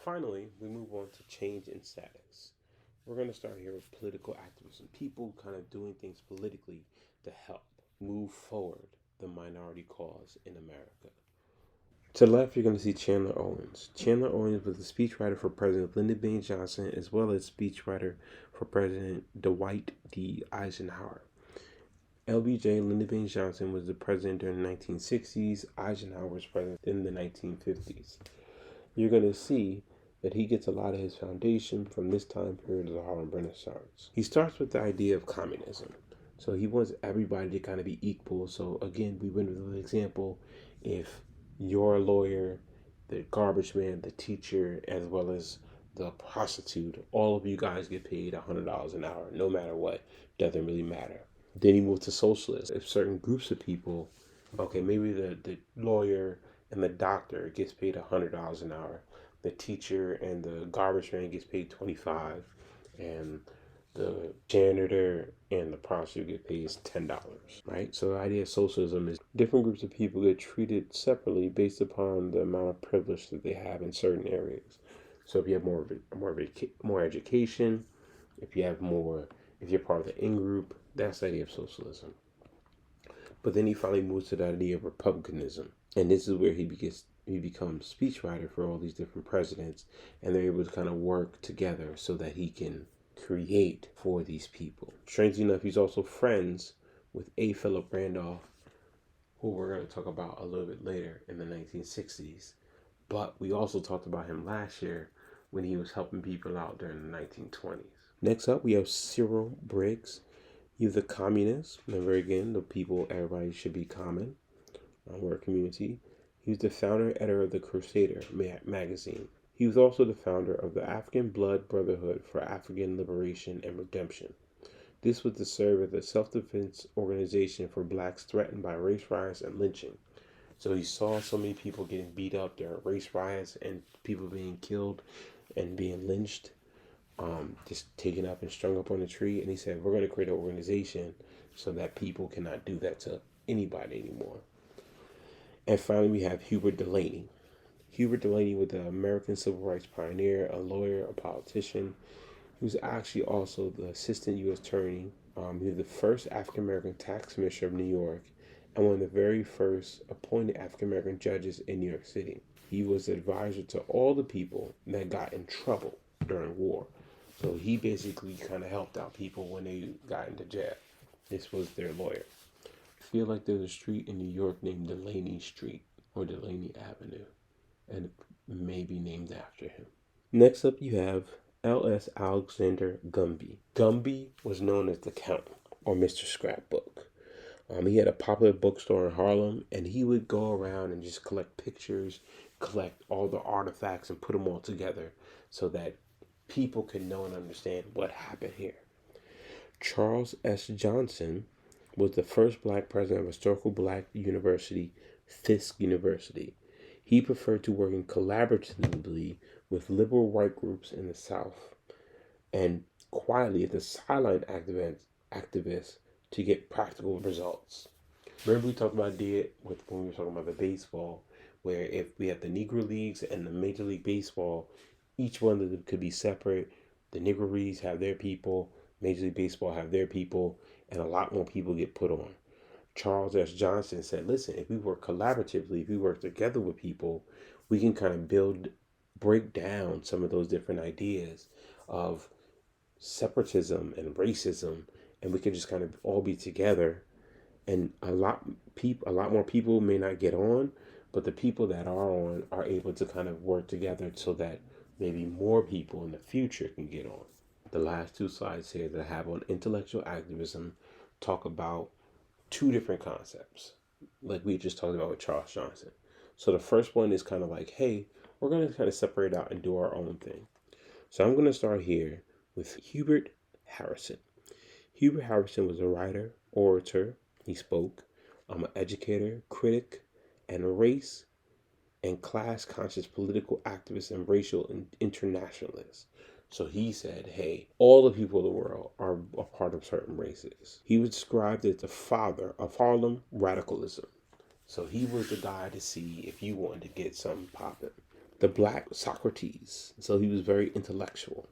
finally, we move on to change in status. We're going to start here with political activism. People kind of doing things politically to help move forward the minority cause in America. To the left, you're going to see Chandler Owens. Chandler Owens was the speechwriter for President Lyndon B. Johnson, as well as speechwriter for President Dwight D. Eisenhower. LBJ, Lyndon B. Johnson, was the president during the 1960s. Eisenhower was president in the 1950s. You're going to see that he gets a lot of his foundation from this time period of the Harlem Renaissance. He starts with the idea of communism. So he wants everybody to kind of be equal. So again, we went with an example. If you're a lawyer, the garbage man, the teacher, as well as the prostitute, all of you guys get paid $100 an hour, no matter what. Doesn't really matter. Then he moved to socialism. If certain groups of people, okay, maybe the lawyer and the doctor gets paid $100 an hour. The teacher and the garbage man gets paid $25, and the janitor and the prostitute get paid $10, right? So the idea of socialism is different groups of people get treated separately based upon the amount of privilege that they have in certain areas. So if you have more education, if you're part of the in group, that's the idea of socialism. But then he finally moves to the idea of republicanism. And this is where he becomes speechwriter for all these different presidents, and they're able to kind of work together so that he can create for these people. Strangely enough, he's also friends with A. Philip Randolph, who we're going to talk about a little bit later in the 1960s. But we also talked about him last year when he was helping people out during the 1920s. Next up, we have Cyril Briggs. He's a communist. Remember again, the people, everybody should be common. We're a community. He was the founder and editor of the Crusader magazine. He was also the founder of the African Blood Brotherhood for African Liberation and Redemption. This was to serve as a self-defense organization for blacks threatened by race riots and lynching. So he saw so many people getting beat up during race riots and people being killed and being lynched, just taken up and strung up on a tree. And he said, we're going to create an organization so that people cannot do that to anybody anymore. And finally, we have Hubert Delaney. Hubert Delaney was the American civil rights pioneer, a lawyer, a politician. He was actually also the assistant U.S. attorney. He was the first African-American tax commissioner of New York and one of the very first appointed African-American judges in New York City. He was the advisor to all the people that got in trouble during war. So he basically kind of helped out people when they got into jail. This was their lawyer. I feel like there's a street in New York named Delaney Street or Delaney Avenue, and it may be named after him. Next up, you have L.S. Alexander Gumby. Gumby was known as the Count or Mr. Scrapbook. He had a popular bookstore in Harlem, and he would go around and just collect pictures, collect all the artifacts, and put them all together so that people could know and understand what happened here. Charles S. Johnson was the first black president of historical black university, Fisk University. He preferred to work collaboratively with liberal white groups in the South and quietly as a sideline activist to get practical results. Remember we talked about when we were talking about the baseball, where if we have the Negro Leagues and the Major League Baseball, each one of them could be separate. The Negro Leagues have their people, Major League Baseball have their people, and a lot more people get put on. Charles S. Johnson said, listen, if we work collaboratively, if we work together with people, we can kind of break down some of those different ideas of separatism and racism, and we can just kind of all be together. And a lot more people may not get on, but the people that are on are able to kind of work together so that maybe more people in the future can get on. The last two slides here that I have on intellectual activism talk about two different concepts, like we just talked about with Charles Johnson. So the first one is kind of like, hey, we're going to kind of separate out and do our own thing. So I'm going to start here with Hubert Harrison. Hubert Harrison was a writer, orator. He spoke. I'm an educator, critic, and race and class-conscious political activist and racial internationalist. So he said, hey, all the people of the world are a part of certain races. He was described as the father of Harlem radicalism. So he was the guy to see if you wanted to get something popping. the Black Socrates. So he was very intellectual.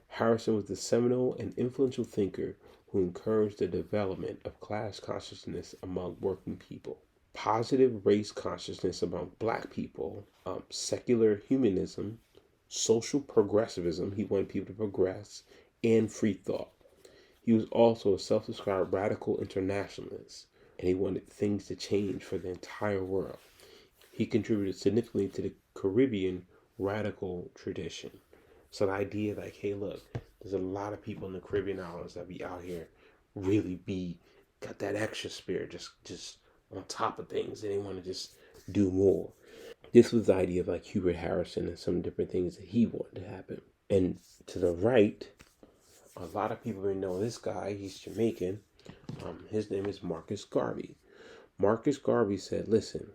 Harrison was the seminal and influential thinker who encouraged the development of class consciousness among working people, positive race consciousness among black people, secular humanism, social progressivism. He wanted people to progress, and free thought. He was also a self described radical internationalist, and he wanted things to change for the entire world. He contributed significantly to the Caribbean radical tradition. So the idea like, hey, look, there's a lot of people in the Caribbean islands that be out here really be got that extra spirit, just on top of things, and they want to just do more. This was the idea of like Hubert Harrison and some different things that he wanted to happen. And to the right, a lot of people may know this guy. He's Jamaican. His name is Marcus Garvey. Marcus Garvey said, listen,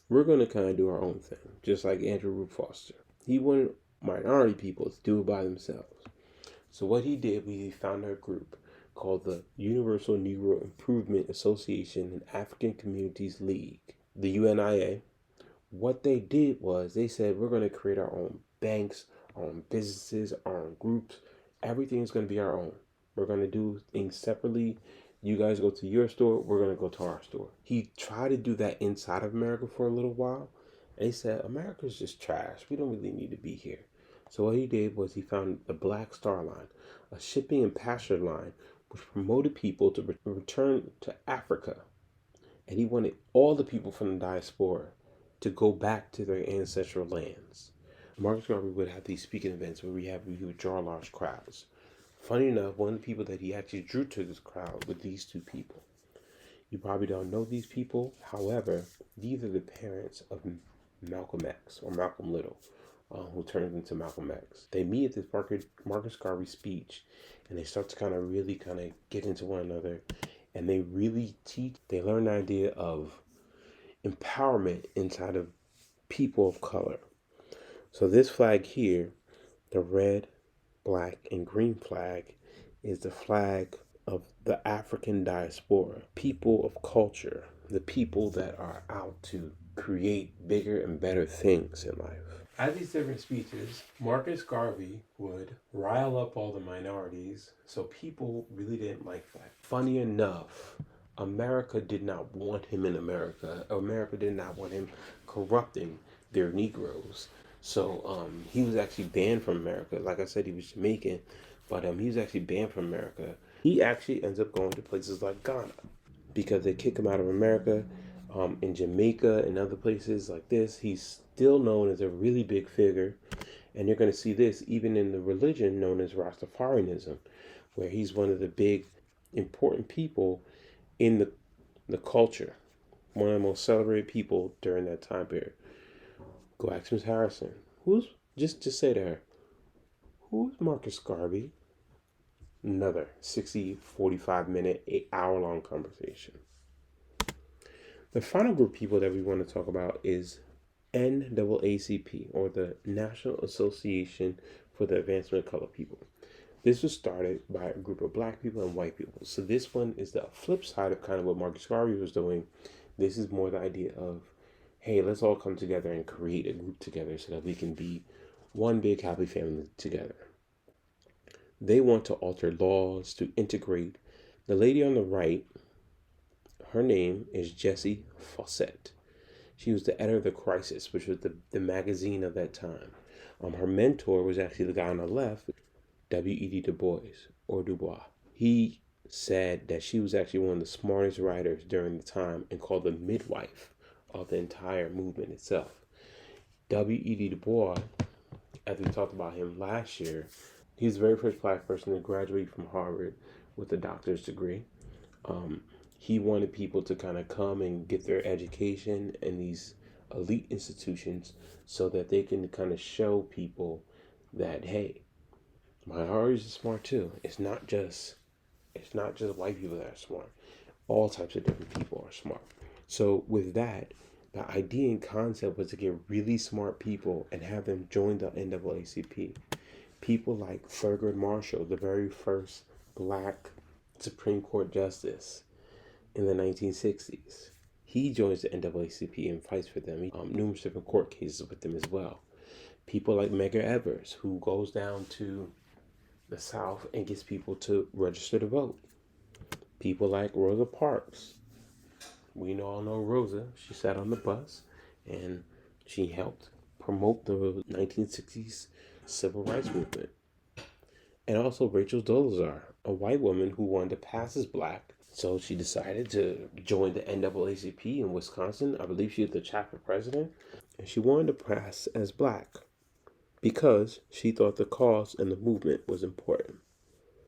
we're going to kind of do our own thing, just like Andrew Root Foster. He wanted minority people to do it by themselves. So what he did, he founded a group called the Universal Negro Improvement Association and African Communities League, the UNIA. What they did was they said, we're going to create our own banks, our own businesses, our own groups. Everything is going to be our own. We're going to do things separately. You guys go to your store, we're going to go to our store. He tried to do that inside of America for a little while. And he said, America's just trash. We don't really need to be here. So what he did was he found the Black Star Line, a shipping and passenger line which promoted people to return to Africa. And he wanted all the people from the diaspora to go back to their ancestral lands. Marcus Garvey would have these speaking events where he would draw large crowds. Funny enough, one of the people that he actually drew to this crowd were these two people. You probably don't know these people. However, these are the parents of Malcolm X, or Malcolm Little, who turned into Malcolm X. They meet at this Marcus Garvey speech, and they start to really get into one another, and they really they learn the idea of empowerment inside of people of color. So this flag here, the red, black, and green flag, is the flag of the African diaspora, people of culture, the people that are out to create bigger and better things in life. At these different speeches, Marcus Garvey would rile up all the minorities, so people really didn't like that. Funny enough, America did not want him in America. America did not want him corrupting their Negroes. So he was actually banned from America. Like I said, he was Jamaican, but he was actually banned from America. He actually ends up going to places like Ghana because they kick him out of America. In Jamaica and other places like this, he's still known as a really big figure. And you're going to see this even in the religion known as Rastafarianism, where he's one of the big important people in the culture, one of the most celebrated people during that time period. Go ask Ms. Harrison. Just say to her, who's Marcus Garvey? Another 60, 45-minute, 8-hour-long conversation. The final group of people that we want to talk about is NAACP, or the National Association for the Advancement of Colored People. This was started by a group of black people and white people. So this one is the flip side of kind of what Marcus Garvey was doing. This is more the idea of, hey, let's all come together and create a group together so that we can be one big happy family together. They want to alter laws to integrate. The lady on the right, her name is Jessie Fauset. She was the editor of The Crisis, which was the magazine of that time. Her mentor was actually the guy on the left, W.E.B. Du Bois, or Dubois. He said that she was actually one of the smartest writers during the time and called the midwife of the entire movement itself. W.E.B. Du Bois, as we talked about him last year, he's the very first black person to graduate from Harvard with a doctor's degree. He wanted people to kind of come and get their education in these elite institutions so that they can kind of show people that, hey, minorities are smart too. It's not just white people that are smart. All types of different people are smart. So with that, the idea and concept was to get really smart people and have them join the NAACP. People like Thurgood Marshall, the very first black Supreme Court justice in the 1960s. He joins the NAACP and fights for them. Numerous different court cases with them as well. People like Medgar Evers, who goes down to the South and gets people to register to vote. People like Rosa Parks. We all know Rosa. She sat on the bus and she helped promote the 1960s civil rights movement. And also Rachel Dolezal, a white woman who wanted to pass as black. So she decided to join the NAACP in Wisconsin. I believe she was the chapter president. And she wanted to pass as black because she thought the cause and the movement was important.